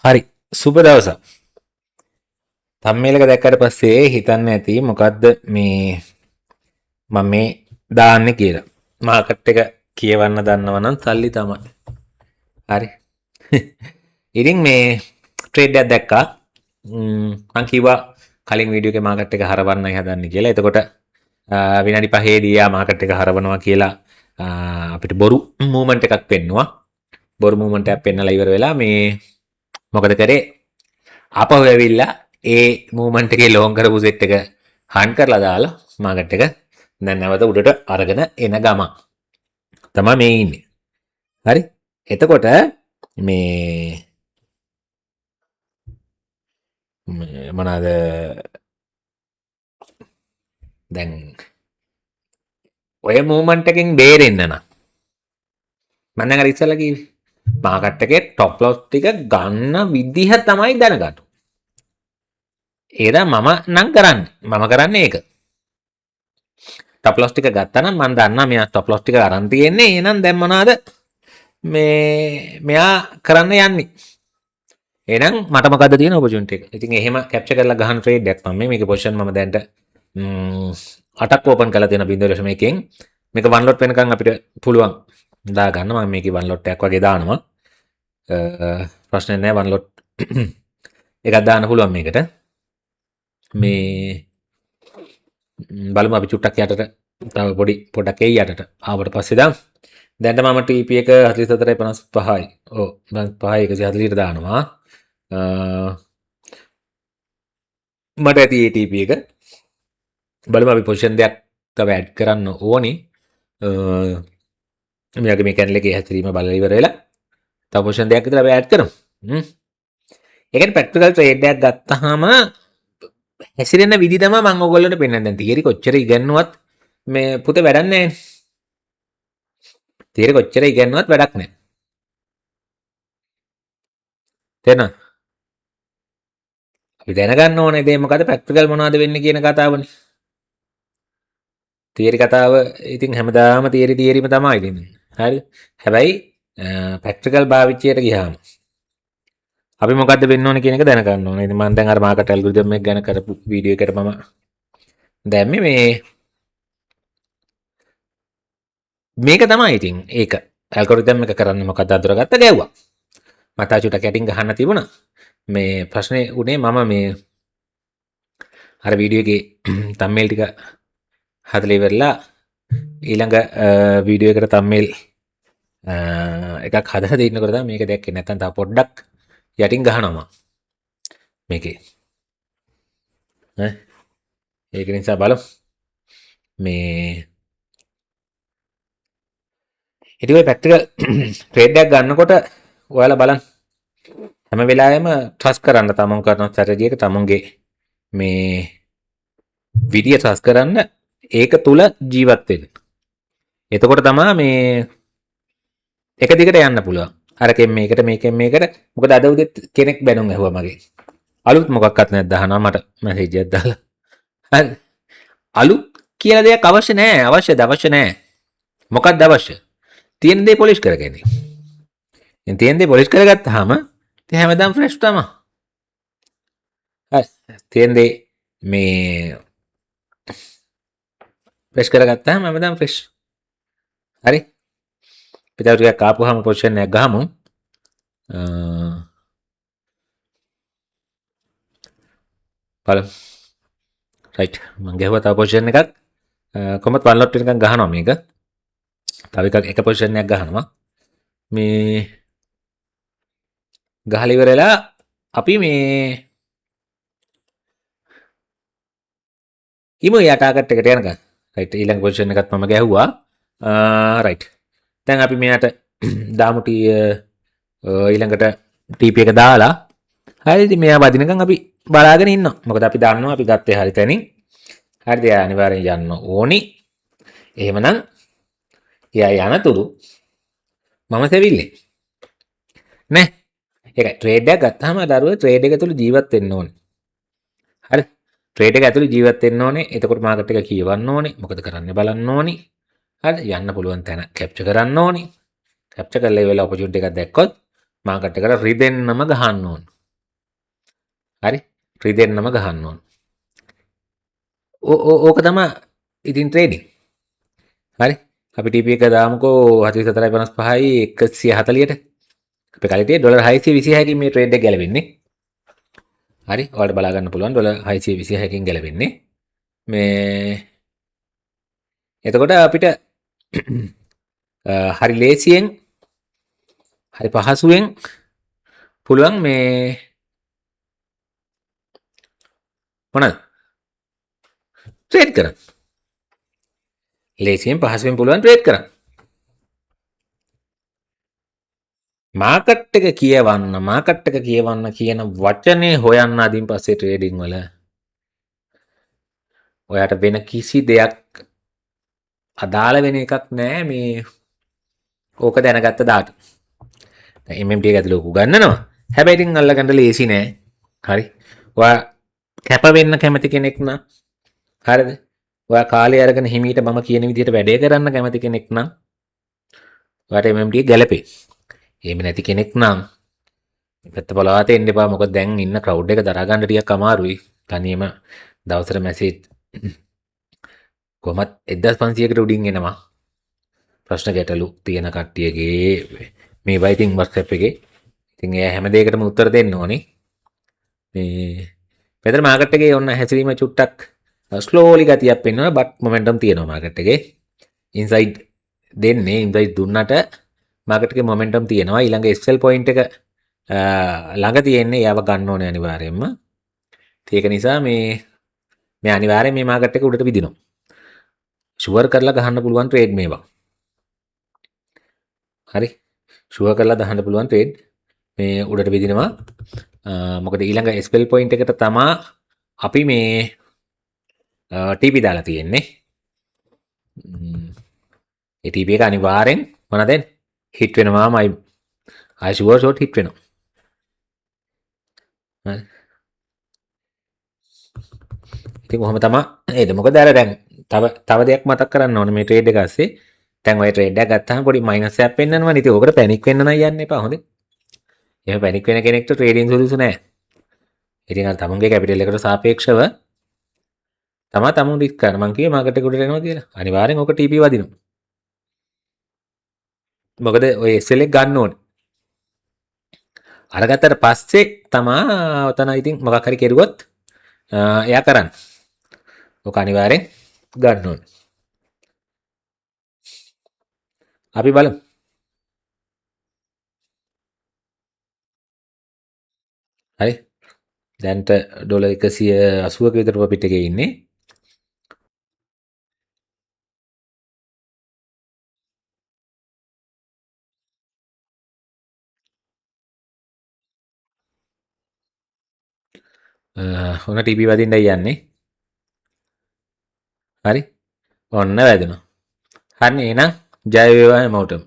හරි සුබ දවසක්. තම්මේලක දැක්කට පස්සේ හිතන්න ඇති මොකක්ද මේ මම මේ දාන්නේ කියලා. මාකට් එක කියවන්න දන්නව නම් සල්ලි තමයි. හරි. ඉතින් මේ ට්‍රේඩ් එකක් දැක්කා. මං කිව්වා කලින් වීඩියෝ එකේ මාකට් එක හරවන්නයි හදන්නේ කියලා. එතකොට විනාඩි 5ේදී යා මාකට් එක හරවනවා කියලා අපිට බොරු මූවමන්ට් එකක් පෙන්නුවා. බොරු මූවමන්ට් එකක් පෙන්නලා ඉවර වෙලා මේ මොකද කරේ? ආපහු ඇවිල්ලා ඒ මූවමන්ට් එකේ ලෝන් කරපු සෙට් එක හන් කරලා දාලා මාකට් එක දැන් නැවත උඩට අරගෙන එන ගමන් තමයි මේ ඉන්නේ. හරි. එතකොට මේ මොනවාද දැන් ඔය මූවමන්ට් එකෙන් බේරෙන්න නම් මම දැන් අර ඉස්සලා කිව්වේ මාකට් එකේ ටොප් ලොස් ටික ගන්න විදිහ තමයි දැනගන්න. ඒක මම නම් කරන්නේ. මම කරන්නේ ඒක. ටොප් ලොස් ටික ගත්තා නම් මම දන්නා මෙයා ටොප් ලොස් ටික අරන් තියෙන්නේ. එහෙනම් දැන් මොනවාද මෙයා කරන්න යන්නේ. එහෙනම් මට මොකද්ද තියෙන ඔපචුනිටි එක. ඉතින් එහෙම කැප්චර් කරලා ගහන ට්‍රේඩ් එකක් මම මේකේ පොසිෂන් මම දැන්ට 8ක් ඕපන් කරලා තියෙන 0.1කින් මේක වන් ලොට් වෙනකන් අපිට පුළුවන් දා ගන්න. මම මේකේ වන් ලොට් එකක් වගේ දානවා. ප්‍රශ්න නැහැ වන් ලොට් එකක් දාන්න පුළුවන් මේකට. මේ බලමු අපි චුට්ටක් යටට තව පොඩක් එයි යටට ආවට පස්සේ දැන්ට මම TP එක 44.55යි. ඔව් 5 140ට දානවා. මට ඇති ඒ TP එක. බලමු අපි පොසිෂන් දෙයක් තව ඇඩ් කරන්න ඕනි. මෙයාගේ මේ කැනල් එකේ හැසිරීම බලලා ඉවර වෙලා තව පොසිෂන් දෙයක් විතර අපි ඇඩ් කරමු. ඒකට ප්‍රැක්ටිකල් ට්‍රේඩ් එකක් ගත්තාම හැසිරෙන විදි තමයි මම ඔයගොල්ලන්ට පෙන්නන්නේ. දැන් තියරි කොච්චර ඉගෙනුවත් මේ පුතේ වැඩක් නැහැ. තියරි කොච්චර ඉගෙනුවත් වැඩක් නැහැ. තේරෙනවද? අපි දැනගන්න ඕනේ දේ මොකද ප්‍රැක්ටිකල් මොනවද වෙන්නේ කියන කතාවනේ. තියරි කතාව ඉතින් හැමදාම තියරිම තමයි ඉතින්. හරි. හැබැයි ප්‍රැක්ටිකල් භාවිතයට ගියාම අපි මොකද්ද වෙන්න ඕනේ කියන එක දැනගන්න ඕනේ. ඉතින් මම දැන් අර මාකට් ඇල්ගොරිතම් එක ගැන කරපු වීඩියෝ එකට මම දැම්මේ මේක තමයි ඉතින් ඒක ඇල්ගොරිතම් එක කරන්නේ මොකද්ද අඳුරගත්ත ගැව්වා. මට චුට්ටක් යටින් ගහන්න තිබුණා. මේ ප්‍රශ්නේ උනේ මම මේ අර වීඩියෝ එකේ තම්මේල් ටික හදලා ඉවරලා ඊළඟ වීඩියෝ එකට තම්මේල් එකක් හදලා දෙන්නකොට තමයි මේක දැක්කේ. නැත්නම් තව පොඩ්ඩක් යටින් ගහනවා මේකේ. ඒක නිසා බලමු. මේ ඉතින් ඔය ප්‍රැක්ටිකල් ට්‍රේඩ් එකක් ගන්නකොට ඔයාලා බලන්න හැම වෙලාවෙම ට්‍රස්ට් කරන්න තමන් කරන ස්ට්‍රැටජි එක තමන්ගේ මේ විදිය ට්‍රස්ට් කරන්න ඒක තුල ජීවත් වෙන්න. එතකොට තමයි මේ එක දිගට යන්න පුළුවන්. අරකින් මේකට මොකද අද උදේ කෙනෙක් බැනුම් ඇහුවා මගේ. අලුත් මොකක්වත් නැද්ද අහනවා මට මැසේජ් එකක් දාලා. හරි. අලුත් කියලා දෙයක් අවශ්‍ය නැහැ. අවශ්‍ය නැහැ. මොකක්ද අවශ්‍ය? තියෙන දේ පොලිෂ් කරගන්න. ඉතින් තියෙන දේ පොලිෂ් කරගත්තාම ඉතින් හැමදාම ෆ්‍රෙෂ් තමයි. හරි. තියෙන දේ මේ ෆ්‍රෙෂ් කරගත්තාම හැමදාම ෆ්‍රෙෂ්. හරි. පිටාව ටිකක් ආපුවාම පොසිෂන් එකක් ගහමු. බලමු. රයිට්. මම ගහුවා තව පොසිෂන් එකක්. කොහොමද වන් ලොට් එකක් ගහනවා මේක. තව එක පොසිෂන් එකක් ගහනවා. මේ ගහලා ඉවර වෙලා අපි මේ ඉමු යා ටාගට් එකට යනකම්. රයිට්. ඊළඟ පොසිෂන් එකත් මම ගැහුවා. රයිට්. දැන් අපි මෙයාට දාමු ඊළඟට TP එක දාලා හරි ඉතින් මෙයා වදිනකම් අපි බලාගෙන ඉන්නවා. මොකද අපි දන්නවා අපි ගත්තේ හරි තැනින්. හරිද? එයා අනිවාර්යෙන් යන්න ඕනි. එහෙමනම් එයා යනතුරු මම සෙවිල්ලේ. නේ? ඒක ට්‍රේඩ් එකක් ගත්තාම දරුවෝ ට්‍රේඩ් එක තුල ජීවත් වෙන්න ඕනේ. හරි? ට්‍රේඩ් එක ඇතුලේ ජීවත් වෙන්න ඕනේ. එතකොට මාකට් එක කියවන්න ඕනේ. මොකද කරන්නේ බලන්න ඕනේ. හරි? යන්න පුළුවන් තැන කැප්චර් කරන්න ඕනේ. කැප්චර් කරලා ඒ වෙලාව ඔපචුනිටි එකක් දැක්කොත් මාකට් එකට රිදෙන්නම ගහන්න ඕනේ. හරි ත්‍රිදෙන්නම ගහන්න ඕන. ඕක තමයි ඉතින් ට්‍රේඩින්. හරි අපි TP එක දාමුකෝ 44.55යි 140ට. අපි කලිතේ ඩොලර් 626කින් මේ ට්‍රේඩ් එක ගැලවෙන්නේ. හරි ඔයාලට බලා ගන්න පුළුවන් ඩොලර් 626කින් ගැලවෙන්නේ. මේ එතකොට අපිට හරි ලේසියෙන් හරි පහසුවෙන් පුළුවන් මේ මොනවද ට්‍රේඩ් කරන්න. ලේසියෙන් පහසුවෙන් පුළුවන් ට්‍රේඩ් කරන්න. මාකට් එක කියවන්න කියන වචනේ හොයන්න අදින් පස්සේ ට්‍රේඩින් වල ඔයාට වෙන කිසි දෙයක් අදාළ වෙන එකක් නෑ මේ ඕක දැනගත්ත දාට. MMT එක ඇතුළේ උගන්වනවා. හැබැයි ඉතින් අල්ලගන්න ලේසි නෑ. හරි. ඔයා කැප වෙන්න කැමති කෙනෙක් නම් හරිද? ඔයා කාලය අරගෙන හිමීට මම කියන විදිහට වැඩේ කරන්න කැමති කෙනෙක් නම් ඔයාට MMT එක ගැලපේ. එහෙම නැති කෙනෙක් නම් පැත්ත පලාත එන්න එපා. මොකද දැන් ඉන්න ක්‍රවුඩ් එක දරා ගන්න ටිකක් අමාරුයි. තනියම දවසට මැසේජ් කොහොමත් 1500කට උඩින් එනවා. ප්‍රශ්න ගැටලු තියෙන කට්ටියගේ මේ වයිතින් WhatsApp එකේ. ඉතින් එයා හැම දෙයකටම උත්තර දෙන්න ඕනේ. මේ මෙතන මාකට් එකේ ඔන්න හැසිරීම චුට්ටක් ස්ලෝලි ගතියක් පෙන්වනවා බට් මොමන්ටම් තියෙනවා මාකට් එකේ. ඉන්සයිඩ් දුන්නට මාකට් එකේ මොමන්ටම් තියෙනවා. ඊළඟ SL පොයින්ට් එක ළඟ තියෙන්නේ යව ගන්න ඕනේ අනිවාර්යයෙන්ම. ඒක නිසා මේ අනිවාර්යයෙන් මේ මාකට් එක උඩට විදිනවා. ෂුවර් කරලා ගහන්න පුළුවන් ට්‍රේඩ් මේවා. හරි ෂුවර් කරලා ගහන්න පුළුවන් ට්‍රේඩ් මේ උඩට විදිනවා. මොකද ඊළඟ ස්පෙල් පොයින්ට් එකට තමා අපි මේ TP දාලා තියෙන්නේ. ඒ TP එක අනිවාර්යෙන් මොනවද හිට් වෙනවාමයි. ආයි ෂුවර් ෂොට් හිට් වෙනවා. හරි ඉතින් කොහොම තමයි නේද? මොකද අර දැන් තව දෙයක් මතක් කරන්න ඕනේ මේ ට්‍රේඩ් එක ඇස්සේ. දැන් ඔය ට්‍රේඩ් එක ගත්තාම පොඩි මයිනස් එකක් පෙන්නනවනේ. ඉතින් ඕකට පැනික් වෙන්න නම් යන්න එපා හොඳේ. එහෙම පැනික් වෙන කෙනෙක්ට ට්‍රේඩින් සුදුසු නෑ. ඉතින් අර තමුන්ගේ කැපිටල් එකට සාපේක්ෂව තමා තමුන් රිස්ක් ගන්න. මං කියේ මාකට් එක උඩට එනවා කියලා. අනිවාර්යෙන් ඕක TP වදිනවා. මොකද ඔය SL එක ගන්න ඕනේ. අරගත්තට පස්සේ තමා ඔතන ඉතින් මොකක් හරි කෙරුවොත් එයා කරන්න. ඕක අනිවාර්යෙන් ගන්න ඕනේ. අපි බලමු. හරි. දැන්ට ඩොලර් 180ක විතර ප්‍රොෆිට් එකේ ඉන්නේ. ඔන්න TP වදින්නයි යන්නේ. හරි. ඔන්න වැදුණා. හරි එහෙනම් ජය වේවා හැමෝටම.